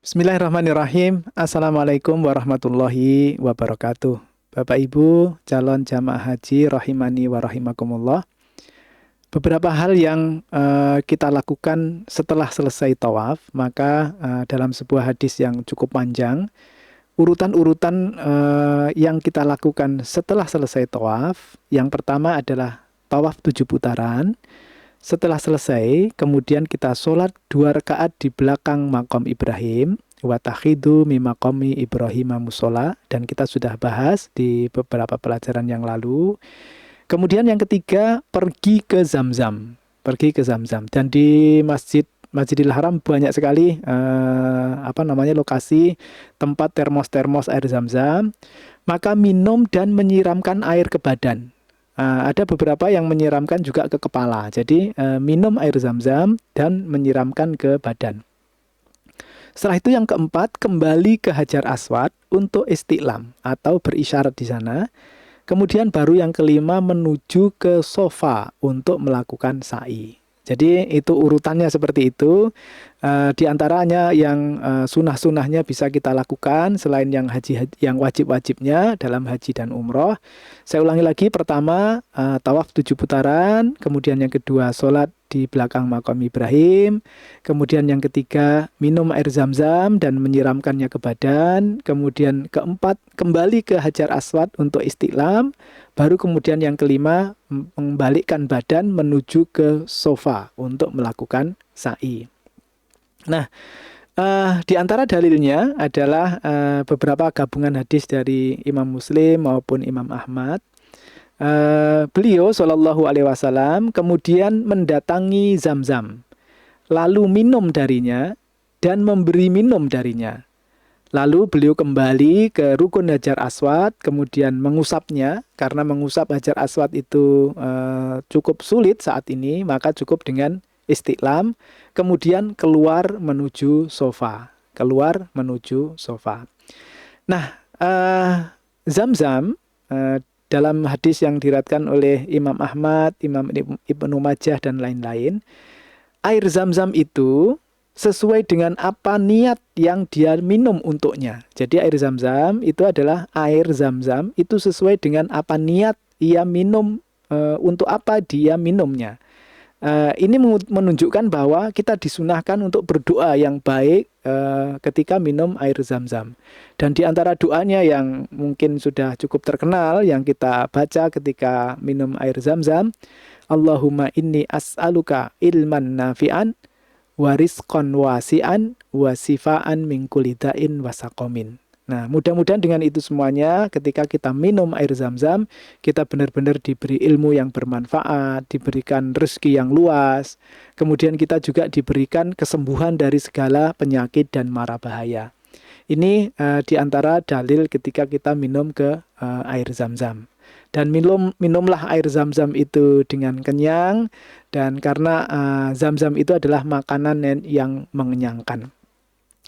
Bismillahirrahmanirrahim. Assalamualaikum warahmatullahi wabarakatuh. Bapak Ibu calon jamaah haji rahimani wa rahimakumullah. Beberapa hal yang kita lakukan setelah selesai tawaf, maka dalam sebuah hadis yang cukup panjang, urutan-urutan yang kita lakukan setelah selesai tawaf, yang pertama adalah tawaf 7 putaran. Setelah selesai, kemudian kita sholat 2 rakaat di belakang makam Ibrahim, wa takhidu mi maqami Ibrahim musola, dan kita sudah bahas di beberapa pelajaran yang lalu. Kemudian yang ketiga, pergi ke Zamzam. Dan di Masjidil Haram banyak sekali lokasi tempat termos-termos air Zamzam. Maka minum dan menyiramkan air ke badan. Ada beberapa yang menyiramkan juga ke kepala. Jadi minum air Zamzam dan menyiramkan ke badan. Setelah itu yang keempat, kembali ke Hajar Aswad untuk istiqlam atau berisyarat di sana. Kemudian baru yang kelima, menuju ke Sofa untuk melakukan sa'i. Jadi itu urutannya seperti itu. Di antaranya yang sunah-sunahnya bisa kita lakukan selain yang wajib-wajibnya dalam haji dan umroh. Saya ulangi lagi, pertama tawaf 7 putaran, kemudian yang kedua sholat di belakang makam Ibrahim, kemudian yang ketiga minum air Zamzam dan menyiramkannya ke badan, kemudian keempat kembali ke Hajar Aswad untuk istiqlam, baru kemudian yang kelima membalikkan badan menuju ke Sofa untuk melakukan sa'i. Nah, di antara dalilnya adalah beberapa gabungan hadis dari Imam Muslim maupun Imam Ahmad. Beliau Shallallahu Alaihi Wasallam kemudian mendatangi Zamzam, lalu minum darinya dan memberi minum darinya. Lalu beliau kembali ke rukun Hajar Aswad, kemudian mengusapnya, karena mengusap Hajar Aswad itu cukup sulit saat ini, maka cukup dengan istiqlam, kemudian keluar menuju Sofa. Nah, Zamzam dalam hadis yang diriwayatkan oleh Imam Ahmad, Imam Ibnu Majah dan lain-lain, air Zamzam itu sesuai dengan apa niat yang dia minum untuknya. Jadi air Zamzam itu adalah air Zamzam itu sesuai dengan apa niat ia minum, untuk apa dia minumnya. Ini menunjukkan bahwa kita disunahkan untuk berdoa yang baik ketika minum air Zamzam. Dan di antara doanya yang mungkin sudah cukup terkenal yang kita baca ketika minum air Zamzam, Allahumma inni as'aluka ilman nafi'an wa rizqan wasi'an wa sifaan min kulli da'in wa saqamin. Nah, mudah-mudahan dengan itu semuanya, ketika kita minum air Zamzam, kita benar-benar diberi ilmu yang bermanfaat, diberikan rezeki yang luas, kemudian kita juga diberikan kesembuhan dari segala penyakit dan mara bahaya. Ini di antara dalil ketika kita minum ke air Zamzam. Dan minumlah air Zamzam itu dengan kenyang, dan karena Zamzam itu adalah makanan yang mengenyangkan.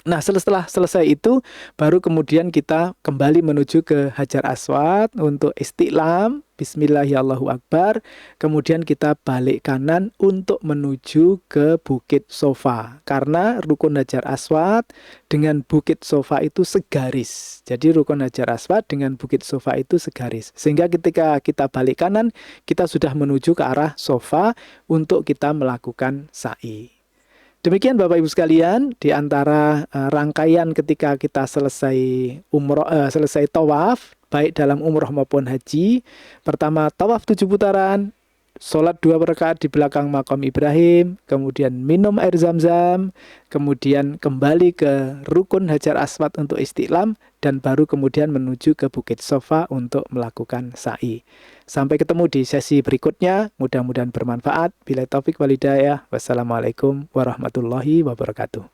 Nah, setelah selesai itu, baru kemudian kita kembali menuju ke Hajar Aswad untuk istiqlam, Bismillahirrahmanirrahim. Kemudian kita balik kanan untuk menuju ke Bukit Sofa. Karena rukun Hajar Aswad dengan Bukit Sofa itu segaris. Jadi rukun Hajar Aswad dengan Bukit Sofa itu segaris. Sehingga ketika kita balik kanan, kita sudah menuju ke arah Sofa untuk kita melakukan sa'i. Demikian Bapak Ibu sekalian, di antara rangkaian ketika kita selesai tawaf, baik dalam umroh maupun haji. Pertama, tawaf 7 putaran, sholat 2 rakaat di belakang makam Ibrahim, kemudian minum air Zamzam, kemudian kembali ke rukun Hajar Aswad untuk istiqlam, dan baru kemudian menuju ke Bukit Sofa untuk melakukan sa'i. Sampai ketemu di sesi berikutnya, mudah-mudahan bermanfaat. Billahi taufik wal hidayah. Wassalamualaikum warahmatullahi wabarakatuh.